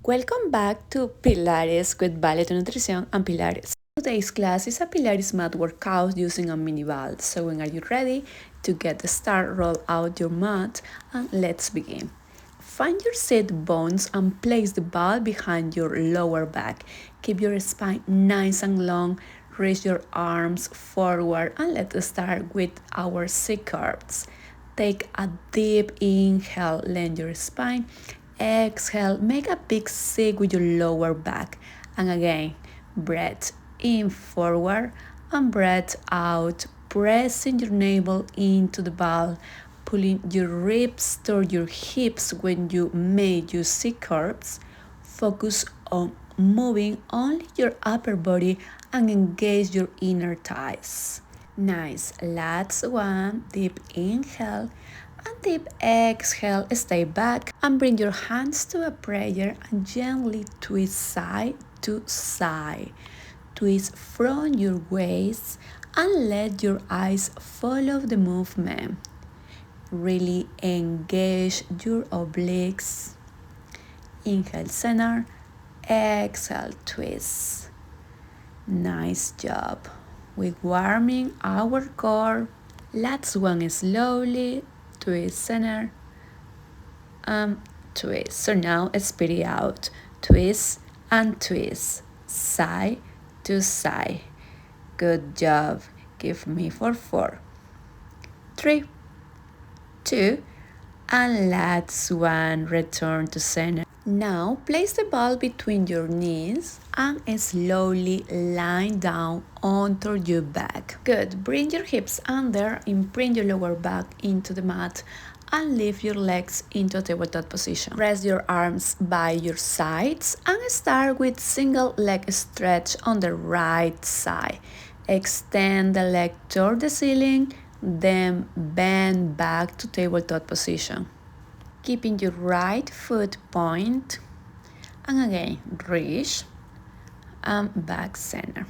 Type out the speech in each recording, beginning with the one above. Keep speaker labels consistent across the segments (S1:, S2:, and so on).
S1: Welcome back to Pilates with Valetunutricion and Pilates. Today's class is a Pilates mat workout using a mini ball. So when are you ready to get the start, roll out your mat and let's begin. Find your sit bones and place the ball behind your lower back. Keep your spine nice and long. Raise your arms forward and let's start with our C curves. Take a deep inhale, lengthen your spine. Exhale, make a big C with your lower back. And again, breath in forward and breath out, pressing your navel into the ball, pulling your ribs toward your hips when you make your C curves. Focus on moving only your upper body and engage your inner thighs. Nice. Last one. Deep inhale and deep exhale. Stay back and bring your hands to a prayer and gently twist side to side. Twist from your waist and let your eyes follow the movement. Really engage your obliques. Inhale, center. Exhale, twist. Nice job. We're warming our core. Last one slowly. Twist center. Twist. So now spit it out. Twist and twist. Side to side. Good job. Give me for 4, 3, 2, and last one. Return to center. Now place the ball between your knees and slowly lie down onto your back. Good. Bring your hips under, imprint your lower back into the mat and lift your legs into a tabletop position. Rest your arms by your sides and start with single leg stretch on the right side. Extend the leg toward the ceiling, then bend back to tabletop position. Keeping your right foot point, and again, reach and back center.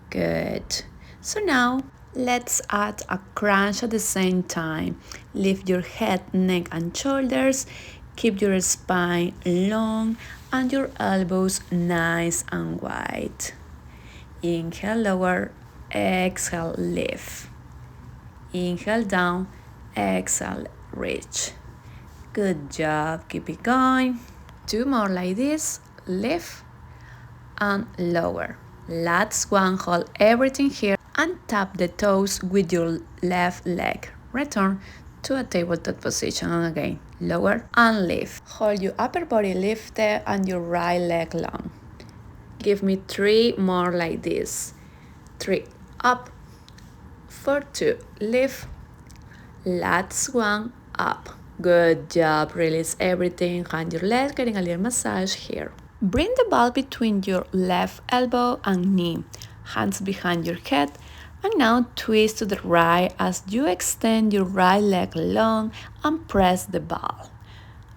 S1: Good. So now, let's add a crunch at the same time. Lift your head, neck, and shoulders. Keep your spine long and your elbows nice and wide. Inhale, lower. Exhale, lift. Inhale, down. Exhale, reach. Good job. Keep it going. 2 more like this. Lift and lower. Last one. Hold everything here and tap the toes with your left leg. Return to a tabletop position and again lower and lift. Hold your upper body lifted and your right leg long. Give me 3 more like this. 3 up. 4, 2 lift. Last one up. Good job. Release everything. Hand your legs, getting a little massage here. Bring the ball between your left elbow and knee. Hands behind your head. And now twist to the right as you extend your right leg long and press the ball.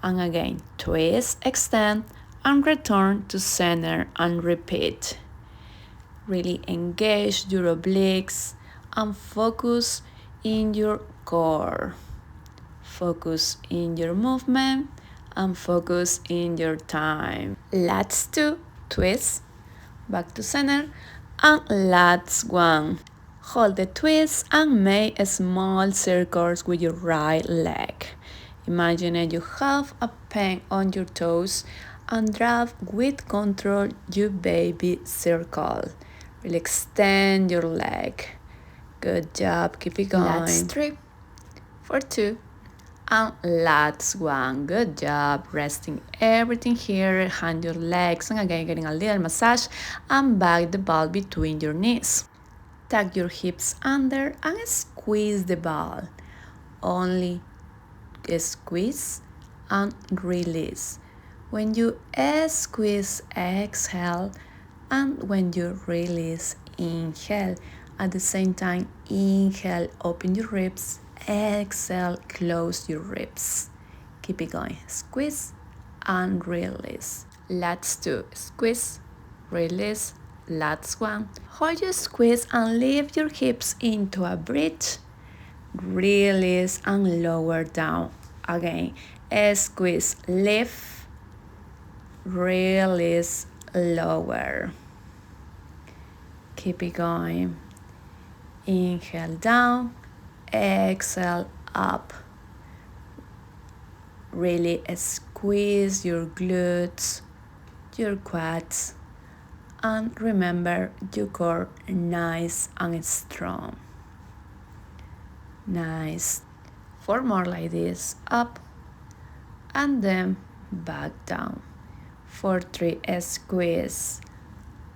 S1: And again, twist, extend, and return to center and repeat. Really engage your obliques and focus in your core. Focus in your movement and focus in your time. Last 2, twist, back to center, and last one. Hold the twist and make small circles with your right leg. Imagine you have a pen on your toes and drag with control your baby circle. Really extend your leg. Good job. Keep it going. Last 3, 4, 2, and last one. Good job. Resting everything here. Hand your legs and again getting a little massage and back the ball between your knees. Tuck your hips under and squeeze the ball. Only squeeze and release. When you squeeze, exhale, and when you release, inhale. At the same time, inhale, open your ribs. Exhale, close your ribs. Keep it going. Squeeze and release. Last 2. Squeeze, release. Last one. Hold your squeeze and lift your hips into a bridge. Release and lower down. Again, squeeze, lift, release, lower. Keep it going. Inhale down, exhale up. Really squeeze your glutes, your quads, and remember your core nice and strong. Nice. 4 more like this, up and then back down. 4, 3, squeeze,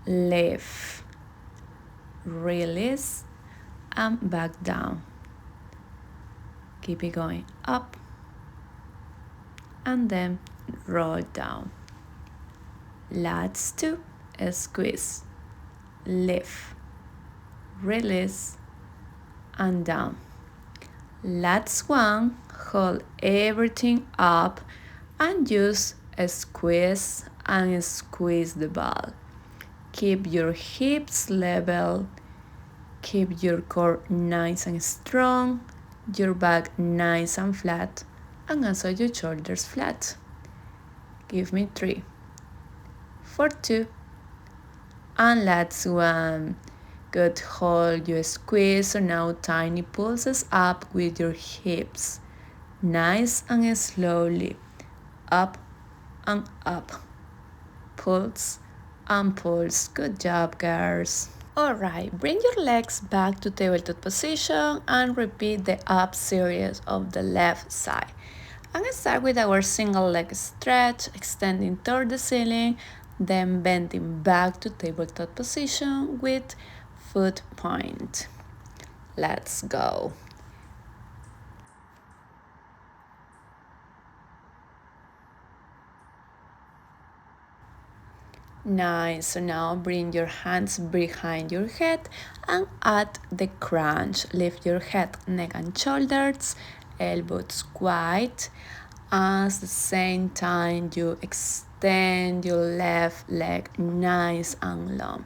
S1: lift, release, and back down. Keep it going, up and then roll down. Lats 2, squeeze, lift, release, and down. Lats 1, hold everything up and just squeeze and squeeze the ball. Keep your hips level, keep your core nice and strong, your back nice and flat, and also your shoulders flat. Give me 3, 4, 2, and lats 1. Good, hold your squeeze, so now tiny pulses up with your hips. Nice and slowly, up and up. Pulse and pulse. Good job, girls. Alright, bring your legs back to tabletop position and repeat the up series of the left side. I'm going to start with our single leg stretch, extending toward the ceiling, then bending back to tabletop position with foot point. Let's go. Nice. So now bring your hands behind your head and add the crunch. Lift your head, neck and shoulders, elbows wide. At the same time, you extend your left leg nice and long.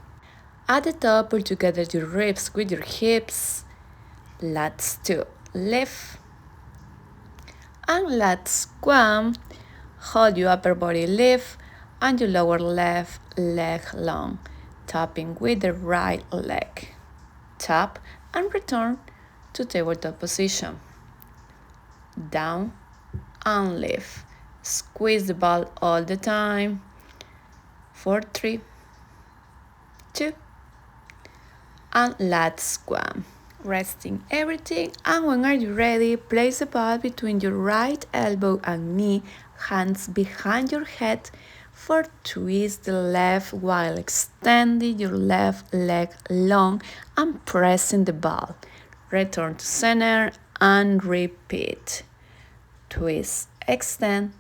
S1: At the top, pull together your ribs with your hips. Lats 2, lift. And lats 1, hold your upper body lift and your lower left leg long, tapping with the right leg. Tap and return to tabletop position. Down and lift. Squeeze the ball all the time. 4, 3, 2, and lats 1. Resting everything, and when are you ready, place the ball between your right elbow and knee, hands behind your head for twist the left while extending your left leg long and pressing the ball. Return to center and repeat. Twist, extend,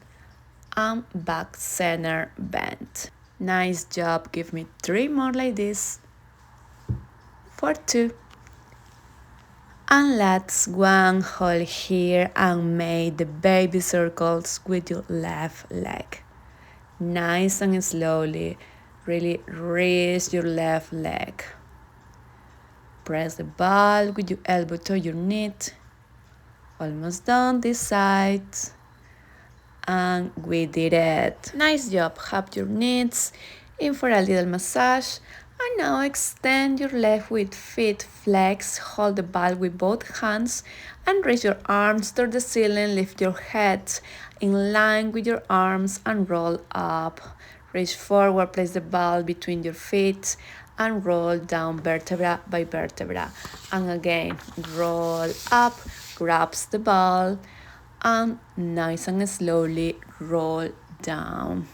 S1: and back center bend. Nice job. Give me 3 more like this. 4, 2. And lats 1, hold here and make the baby circles with your left leg. Nice and slowly, really raise your left leg. Press the ball with your elbow to your knee. Almost done this side. And we did it. Nice job. Have your knees in for a little massage. And now extend your leg with feet flex, hold the ball with both hands and raise your arms toward the ceiling, lift your head in line with your arms and roll up. Reach forward, place the ball between your feet and roll down vertebra by vertebra. And again, roll up, grabs the ball and nice and slowly roll down.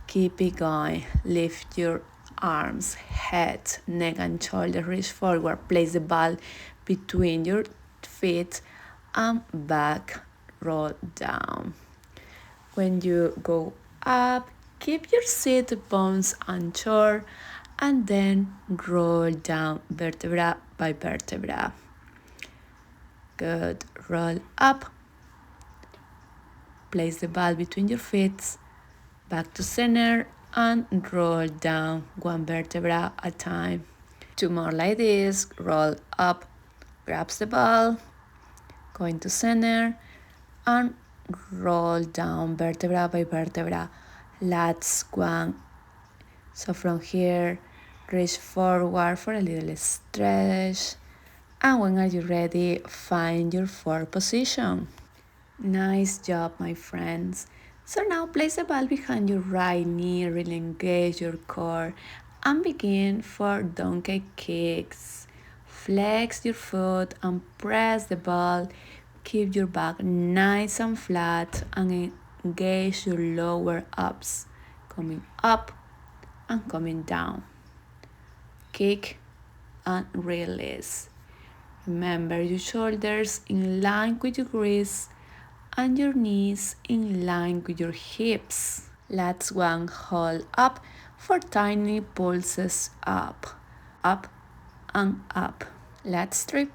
S1: Keep it going, lift your arms, head, neck and shoulder, reach forward, place the ball between your feet and back, roll down. When you go up, keep your sit bones unsure and then roll down vertebra by vertebra. Good, roll up, place the ball between your feet, back to center and roll down 1 vertebra at a time. 2 more like this, roll up, grabs the ball, going to center and roll down vertebra by vertebra. Last one. So from here, reach forward for a little stretch. And when are you ready, find your fourth position. Nice job, my friends. So now place the ball behind your right knee, really engage your core, and begin for donkey kicks. Flex your foot and press the ball. Keep your back nice and flat and engage your lower abs, coming up and coming down. Kick and release. Remember your shoulders in line with your wrists and your knees in line with your hips. Last one, hold up for tiny pulses up, and up. Last 3,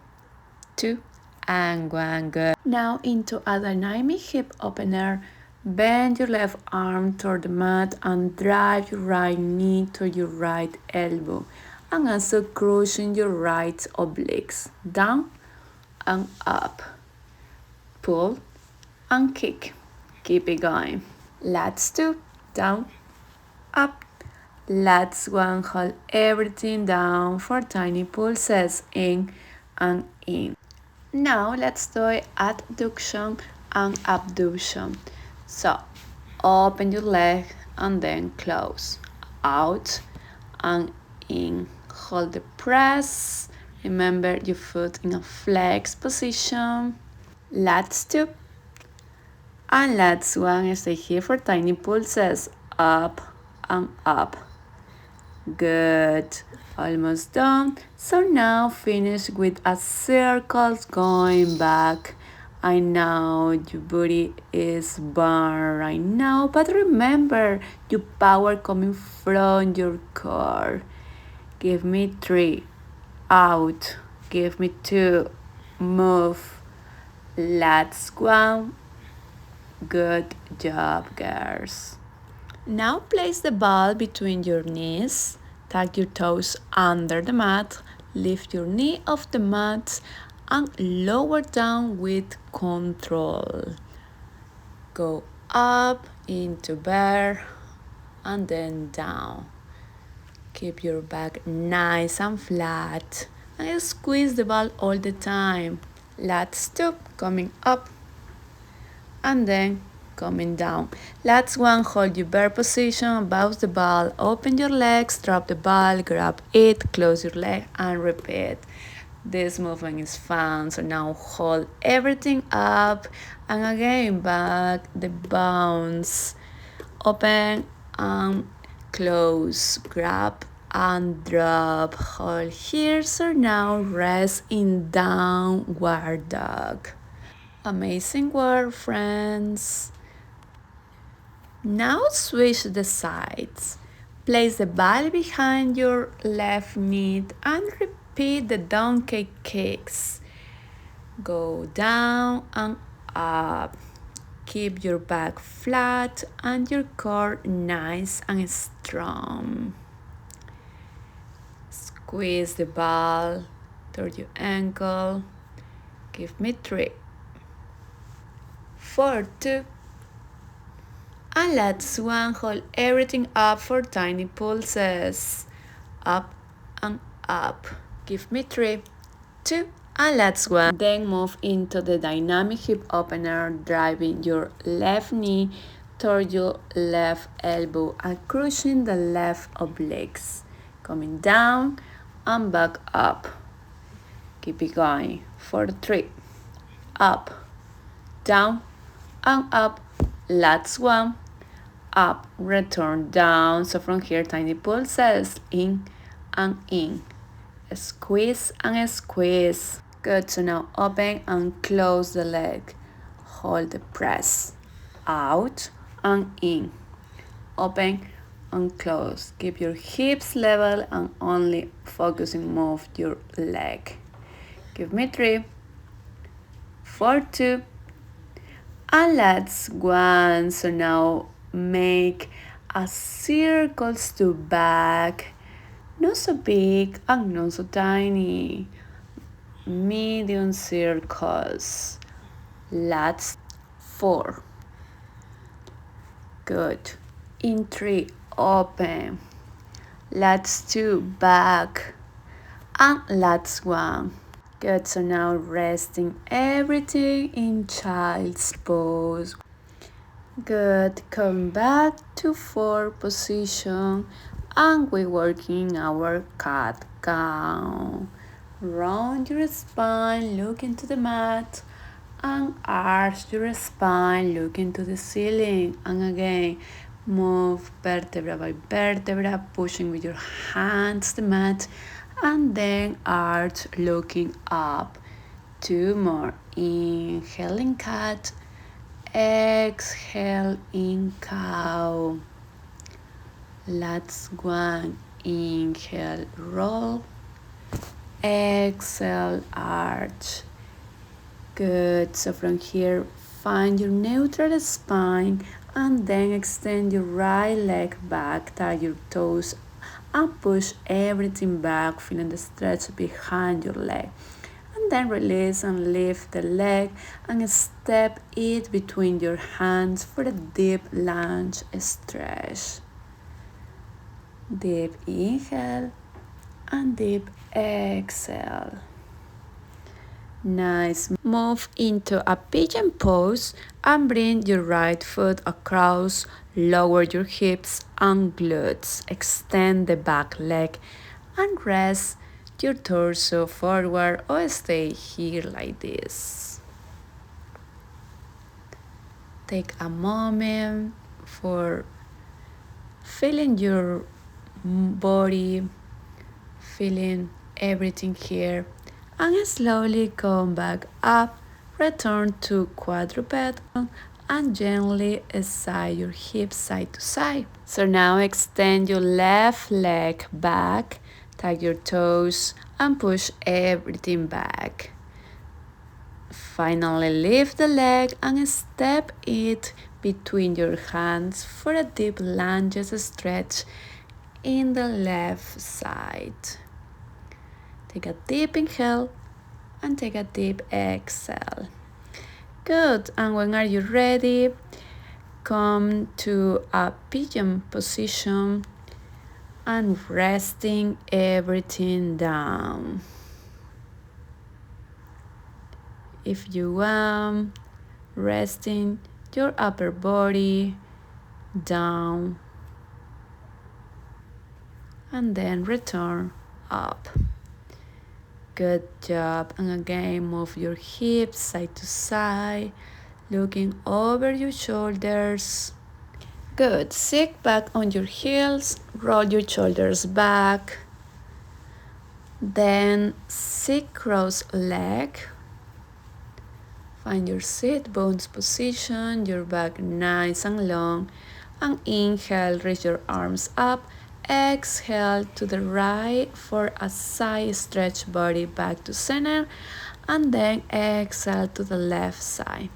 S1: 2, and 1. Good. Now into a dynamic hip opener. Bend your left arm toward the mat and drive your right knee to your right elbow. And also crushing your right obliques. Down and up. Pull and kick. Keep it going. Last 2, down, up. Last 1, hold everything down for tiny pulses in and in. Now let's do adduction and abduction. So open your leg and then close. Out and in. Hold the press. Remember your foot in a flex position. Last 2. And last 1, stay here for tiny pulses. Up and up. Good. Almost done. So now finish with a circle going back. I know your body is burned right now, but remember your power coming from your core. Give me 3. Out. Give me 2. Move. Last 1. Good job, girls. Now place the ball between your knees, tuck your toes under the mat, lift your knee off the mat, and lower down with control. Go up into bear and then down. Keep your back nice and flat and squeeze the ball all the time. Last 2, coming up and then coming down. Last 1, hold your bear position, bounce the ball, open your legs, drop the ball, grab it, close your leg, and repeat. This movement is fun, so now hold everything up, and again back the bounce, open and close, grab and drop, hold here, so now rest in downward dog. Amazing work, friends. Now switch the sides. Place the ball behind your left knee and repeat the donkey kicks. Go down and up. Keep your back flat and your core nice and strong. Squeeze the ball toward your ankle. Give me 3, 4, 2, and last 1, hold everything up for tiny pulses. Up and up. Give me 3, 2, and last 1. Then move into the dynamic hip opener, driving your left knee toward your left elbow and crushing the left obliques. Coming down and back up. Keep it going. For 3, up, down, and up. Last 1, up, return down. So from here, tiny pulses, in and in. Squeeze and squeeze. Good, so now open and close the leg. Hold the press. Out and in. Open and close. Keep your hips level and only focus and move your leg. Give me 3, 4, 2, and last 1. So now make a circles to back, not so big and not so tiny, medium circles. Last 4. Good. In 3, open. Lats 2, back. And lats 1. Good, so now resting everything in child's pose. Good, come back to 4 position and we're working our cat cow. Round your spine, look into the mat and arch your spine, look into the ceiling. And again, move vertebra by vertebra, pushing with your hands the mat and then arch looking up. 2 more. Inhale in cat, exhale in cow. Last 1. Inhale, roll, exhale, arch. Good, so from here find your neutral spine and then extend your right leg back, tie your toes and push everything back, feeling the stretch behind your leg. And then release and lift the leg and step it between your hands for a deep lunge stretch. Deep inhale and deep exhale. Nice. Move into a pigeon pose and bring your right foot across, lower your hips and glutes. Extend the back leg and rest your torso forward or stay here like this. Take a moment for feeling your body, feeling everything here, and slowly come back up, return to quadruped and gently slide your hips side to side. So now extend your left leg back, tag your toes and push everything back. Finally lift the leg and step it between your hands for a deep lunge stretch in the left side. Take a deep inhale and take a deep exhale. Good, and when are you ready, come to a pigeon position and resting everything down. If you want, resting your upper body down and then return up. Good job. And again, move your hips side to side, looking over your shoulders. Good. Sit back on your heels, roll your shoulders back. Then sit cross leg. Find your sit bones position, your back nice and long. And inhale, raise your arms up. Exhale to the right for a side stretch, body back to center. And then exhale to the left side.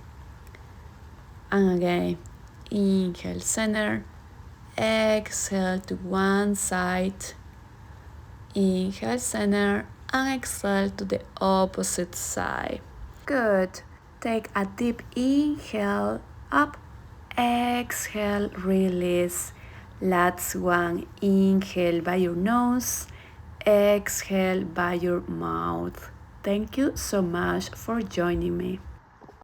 S1: And again, inhale center. Exhale to one side. Inhale center and exhale to the opposite side. Good. Take a deep inhale, up, exhale, release. Last 1, inhale by your nose, exhale by your mouth. Thank you so much for joining me.